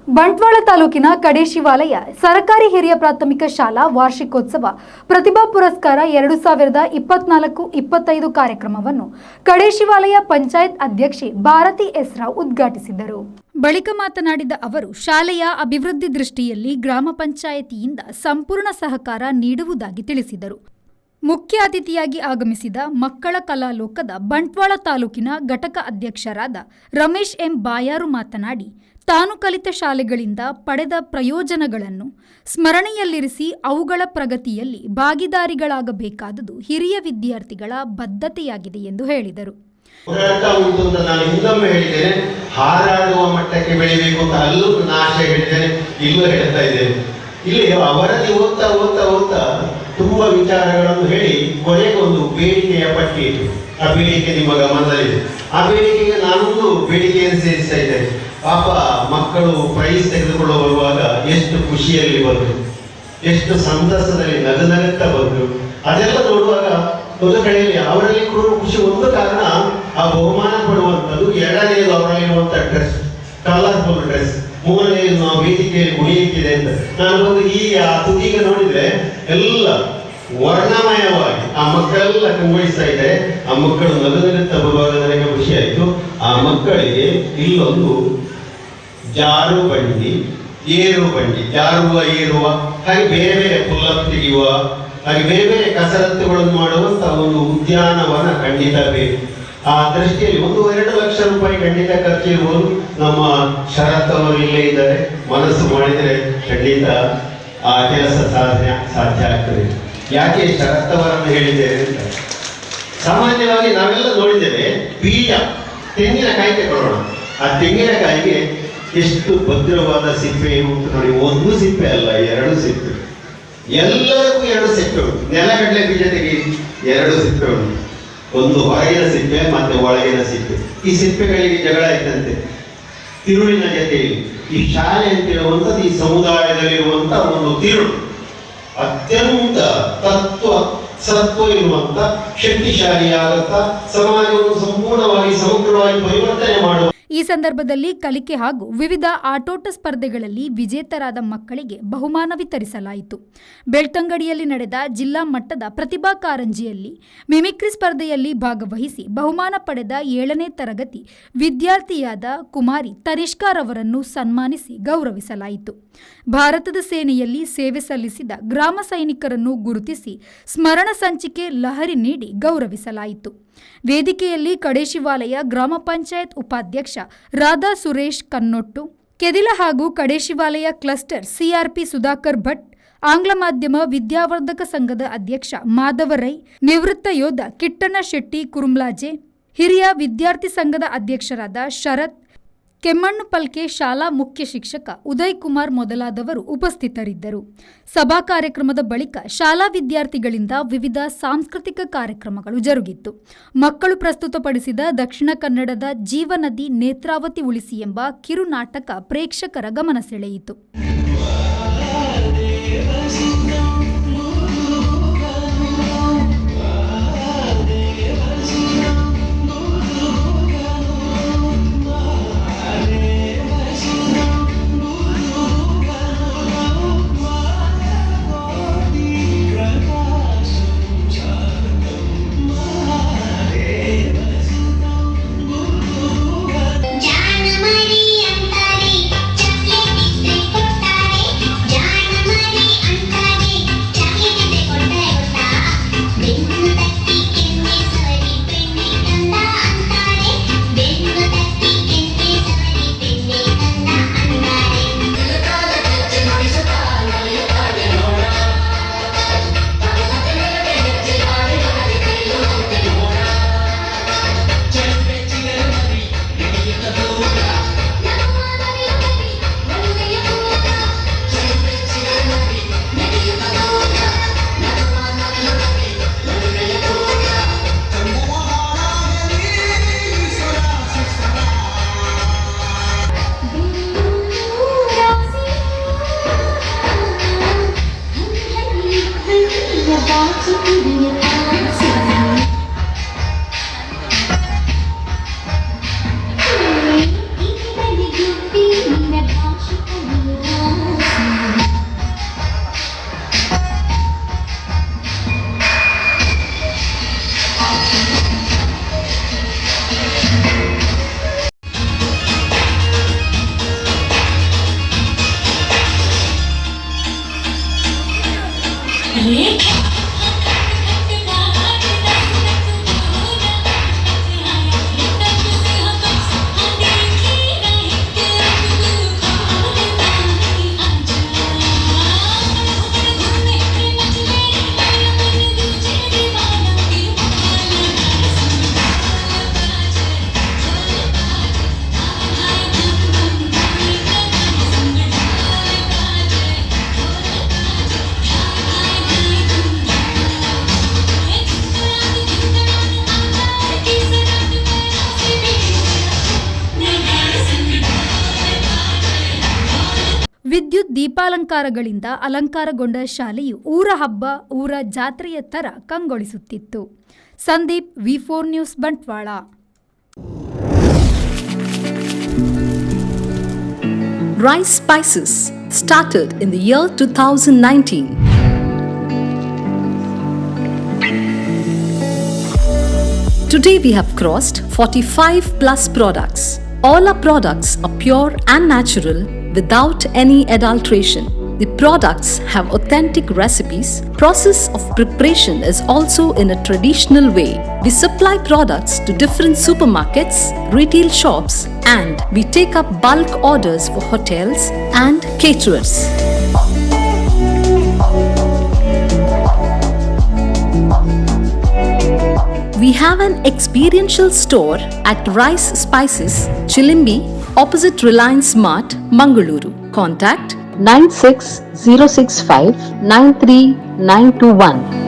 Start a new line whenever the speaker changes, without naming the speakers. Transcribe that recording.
ಬಂಟ್ವಾಳ ತಾಲೂಕಿನ ಕಡೇಶಿವಾಲಯ ಸರ್ಕಾರಿ ಹಿರಿಯ ಪ್ರಾಥಮಿಕ ಶಾಲಾ ವಾರ್ಷಿಕೋತ್ಸವ ಪ್ರತಿಭಾ ಪುರಸ್ಕಾರ 2024-25 ಕಾರ್ಯಕ್ರಮವನ್ನು ಕಡೇಶಿವಾಲಯ ಪಂಚಾಯತ್ ಅಧ್ಯಕ್ಷೆ ಭಾರತಿ ಎಸ್ ರಾವ್ ಉದ್ಘಾಟಿಸಿದರು. ಬಳಿಕ ಮಾತನಾಡಿದ ಅವರು, ಶಾಲೆಯ ಅಭಿವೃದ್ಧಿ ದೃಷ್ಟಿಯಲ್ಲಿ ಗ್ರಾಮ ಪಂಚಾಯಿತಿಯಿಂದ ಸಂಪೂರ್ಣ ಸಹಕಾರ ನೀಡುವುದಾಗಿ ತಿಳಿಸಿದರು. ಮುಖ್ಯ ಅತಿಥಿಯಾಗಿ ಆಗಮಿಸಿದ ಮಕ್ಕಳ ಕಲಾಲೋಕದ ಬಂಟ್ವಾಳ ತಾಲೂಕಿನ ಘಟಕ ಅಧ್ಯಕ್ಷರಾದ ರಮೇಶ್ ಎಂ ಬಾಯಾರು ಮಾತನಾಡಿ, ತಾನು ಕಲಿತ ಶಾಲೆಗಳಿಂದ ಪಡೆದ ಪ್ರಯೋಜನಗಳನ್ನು ಸ್ಮರಣೆಯಲ್ಲಿರಿಸಿ ಅವುಗಳ ಪ್ರಗತಿಯಲ್ಲಿ ಭಾಗಿದಾರಿಗಳಾಗಬೇಕಾದುದು ಹಿರಿಯ ವಿದ್ಯಾರ್ಥಿಗಳ ಬದ್ಧತೆಯಾಗಿದೆ ಎಂದು ಹೇಳಿದರು.
ಹಾರಾಡುವ ಮಟ್ಟಕ್ಕೆ ಬೆಳಿಬೇಕು ಅಂತ ಅಲ್ಲೂ ಆಶೆ ಹೇಳಿದ್ದೇನೆ, ಇಲ್ಲೂ ಹೇಳ್ತಾ ಇದ್ದೇನೆ. ಇಲ್ಲಿ ಅವರಲ್ಲಿ ಓದ್ತಾ ಓದ್ತಾ ಓದ್ತಾ ತುಂಬಾ ವಿಚಾರಗಳನ್ನು ಹೇಳಿ ಕೊನೆಗೊಂದು ಬೇಡಿಕೆಯ ಪಟ್ಟಿ ಇತ್ತು. ಆ ಬೇಡಿಕೆ ನಿಮ್ಮ ಗಮನದಲ್ಲಿದೆ. ಆ ಬೇಡಿಕೆಗೆ ನಾನೊಂದು ಬೇಡಿಕೆಯನ್ನು ಸೇರಿಸ್ತಾ ಇದ್ದೇನೆ. ಪಾಪ ಮಕ್ಕಳು ಪ್ರೈಸ್ ತೆಗೆದುಕೊಂಡು ಬರುವಾಗ ಎಷ್ಟು ಖುಷಿಯಲ್ಲಿ ಬಂದರು, ಎಷ್ಟು ಸಂತಸದಲ್ಲಿ ನಗುತ್ತಾ ಬಂದರು. ಅದೆಲ್ಲ ನೋಡುವಾಗ ಒಂದು ಕಡೆಯಲ್ಲಿ ಅವರಲ್ಲಿ ಕೂಡ ಖುಷಿ. ಒಂದು ಕಾರಣ ಆ ಬಹುಮಾನ ಪಡುವಂಥದ್ದು, ಎರಡನೆಯದು ಅವರಲ್ಲಿರುವಂಥ ಡ್ರೆಸ್, ಕಲರ್ಫುಲ್ ಡ್ರೆಸ್, ಮೂರನೆಯದು ನಾವು ವೇದಿಕೆಯಲ್ಲಿ ಕುಣಿಯುತ್ತಿದೆ ಅಂತ ನಾನು ಬಂದು ಆ ತುದಿಗೆ ನೋಡಿದ್ರೆ ಎಲ್ಲ ವರ್ಣಮಯವಾಗಿ ಆ ಮಕ್ಕಳೆಲ್ಲ ಕುಂಗೊಳಿಸ್ತಾ ಇದ್ದಾರೆ. ಆ ಮಕ್ಕಳು ನಗುತ್ತಾ ಬರುವಾಗ ನನಗೆ ಖುಷಿ ಆಯಿತು. ಆ ಮಕ್ಕಳಿಗೆ ಇಲ್ಲೊಂದು ಜಾರು ಬಂಡಿ, ಏರು ಬಂಡಿ, ಜಾರುವ ಏರುವ, ಹಾಗೆ ಬೇರೆ ಬೇರೆ ಪುಲ್ಲಪ್ ತೆಗೆಯುವ, ಹಾಗೆ ಬೇರೆ ಬೇರೆ ಕಸರತ್ತುಗಳನ್ನು ಮಾಡುವಂತ ಒಂದು ಉದ್ಯಾನವನ ಖಂಡಿತ ಬೇಕು. ಆ ದೃಷ್ಟಿಯಲ್ಲಿ 1-2 ಲಕ್ಷ ರೂಪಾಯಿ ಖಂಡಿತ ಖರ್ಚಿರ್ಬೋದು. ನಮ್ಮ ಶರತ್ ಅವರು ಇಲ್ಲೇ ಇದ್ದಾರೆ, ಮನಸ್ಸು ಮಾಡಿದರೆ ಖಂಡಿತ ಆ ಕೆಲಸ ಸಾಧ್ಯ ಆಗ್ತದೆ. ಯಾಕೆ ಶರತ್ ಅವರನ್ನು ಹೇಳಿದ್ದೇವೆ ಅಂತ, ಸಾಮಾನ್ಯವಾಗಿ ನಾವೆಲ್ಲ ನೋಡಿದ್ದೇವೆ, ಬೀಜ ತೆಂಗಿನಕಾಯಿ ತಗೊಳ್ಳೋಣ, ಆ ತೆಂಗಿನಕಾಯಿಗೆ ಎಷ್ಟು ಭದ್ರವಾದ ಸಿಪ್ಪೆ ಉಂಟು ನೋಡಿ. ಒಂದು ಸಿಪ್ಪೆ ಅಲ್ಲ, 2 ಸಿಪ್ಪೆ, ಎಲ್ಲರಿಗೂ 2 ಸಿಪ್ಪೆ ಉಂಟು. ನೆಲಗಡಲೆ ಬೀಜ ತೆಗಿ 2 ಸಿಪ್ಪೆ ಉಂಟು, ಒಂದು ಹೊರಗಿನ ಸಿಪ್ಪೆ ಮತ್ತೆ ಒಳಗಿನ ಸಿಪ್ಪೆ. ಈ ಸಿಪ್ಪೆಗಳಿಗೆ ಜಗಳ ಇದ್ದಂತೆ ತಿರುಳಿನ ಜೊತೆಯಲ್ಲಿ ಈ ಶಾಲೆ ಅಂತ ಹೇಳುವಂಥದ್ದು ಈ ಸಮುದಾಯದಲ್ಲಿರುವಂತ ಒಂದು ತಿರುಳು, ಅತ್ಯಂತ ಸತ್ವ ಇರುವಂತ ಶಕ್ತಿಶಾಲಿಯಾಗುತ್ತಾ ಸಮಾಜವನ್ನು ಸಂಪೂರ್ಣವಾಗಿ ಸಮಗ್ರವಾಗಿ ಪರಿವರ್ತನೆ ಮಾಡುವ.
ಈ ಸಂದರ್ಭದಲ್ಲಿ ಕಲಿಕೆ ಹಾಗೂ ವಿವಿಧ ಆಟೋಟ ಸ್ಪರ್ಧೆಗಳಲ್ಲಿ ವಿಜೇತರಾದ ಮಕ್ಕಳಿಗೆ ಬಹುಮಾನ ವಿತರಿಸಲಾಯಿತು. ಬೆಳ್ತಂಗಡಿಯಲ್ಲಿ ನಡೆದ ಜಿಲ್ಲಾ ಮಟ್ಟದ ಪ್ರತಿಭಾ ಕಾರಂಜಿಯಲ್ಲಿ ಮಿಮಿಕ್ರಿ ಸ್ಪರ್ಧೆಯಲ್ಲಿ ಭಾಗವಹಿಸಿ ಬಹುಮಾನ ಪಡೆದ 7ನೇ ತರಗತಿ ವಿದ್ಯಾರ್ಥಿಯಾದ ಕುಮಾರಿ ತನಿಷ್ಕಾರ್ ಅವರನ್ನು ಸನ್ಮಾನಿಸಿ ಗೌರವಿಸಲಾಯಿತು. ಭಾರತದ ಸೇನೆಯಲ್ಲಿ ಸೇವೆ ಸಲ್ಲಿಸಿದ ಗ್ರಾಮ ಸೈನಿಕರನ್ನು ಗುರುತಿಸಿ ಸ್ಮರಣ ಸಂಚಿಕೆ ಲಹರಿ ನೀಡಿ ಗೌರವಿಸಲಾಯಿತು. ವೇದಿಕೆಯಲ್ಲಿ ಕಡೇಶಿವಾಲಯ ಗ್ರಾಮ ಪಂಚಾಯತ್ ಉಪಾಧ್ಯಕ್ಷ ರಾಧಾ ಸುರೇಶ್ ಕನ್ನೊಟ್ಟು, ಕೆದಿಲ ಹಾಗೂ ಕಡೇಶಿವಾಲಯ ಕ್ಲಸ್ಟರ್ ಸಿಆರ್ಪಿ ಸುಧಾಕರ್ ಭಟ್, ಆಂಗ್ಲ ಮಾಧ್ಯಮ ವಿದ್ಯಾವರ್ಧಕ ಸಂಘದ ಅಧ್ಯಕ್ಷ ಮಾಧವ ರೈ, ನಿವೃತ್ತ ಯೋಧ ಕಿಟ್ಟಣ್ಣ ಶೆಟ್ಟಿ ಕುರುಮ್ಲಾಜೆ, ಹಿರಿಯ ವಿದ್ಯಾರ್ಥಿ ಸಂಘದ ಅಧ್ಯಕ್ಷರಾದ ಶರತ್, ಕೆಮ್ಮಣ್ಣು ಪಲ್ಕೆ, ಶಾಲಾ ಮುಖ್ಯ ಶಿಕ್ಷಕ ಉದಯ್ ಕುಮಾರ್ ಮೊದಲಾದವರು ಉಪಸ್ಥಿತರಿದ್ದರು. ಸಭಾ ಕಾರ್ಯಕ್ರಮದ ಬಳಿಕ ಶಾಲಾ ವಿದ್ಯಾರ್ಥಿಗಳಿಂದ ವಿವಿಧ ಸಾಂಸ್ಕೃತಿಕ ಕಾರ್ಯಕ್ರಮಗಳು ಜರುಗಿತ್ತು. ಮಕ್ಕಳು ಪ್ರಸ್ತುತಪಡಿಸಿದ ದಕ್ಷಿಣ ಕನ್ನಡದ ಜೀವನದಿ ನೇತ್ರಾವತಿ ಉಳಿಸಿ ಎಂಬ ಕಿರು ನಾಟಕ ಪ್ರೇಕ್ಷಕರ ಗಮನ ಸೆಳೆಯಿತು. ವಿದ್ಯುತ್ ದೀಪಾಲಂಕಾರಗಳಿಂದ ಅಲಂಕಾರಗೊಂಡ ಶಾಲೆಯು ಊರ ಹಬ್ಬ, ಊರ ಜಾತ್ರೆಯ ಥರ ಕಂಗೊಳಿಸುತ್ತಿತ್ತು. ಸಂದೀಪ್, ವಿ4 news, Bantwal.
Rice Spices started in the year 2019. Today we have crossed 45 plus products. All our products are pure and natural without any adulteration. The products have authentic recipes. Process of preparation is also in a traditional way. We supply products to different supermarkets, retail shops, and we take up bulk orders for hotels and caterers. We have an experiential store at Rice Spices, Chilimbi, opposite Reliance Mart, Mangaluru. Contact
96065 93921.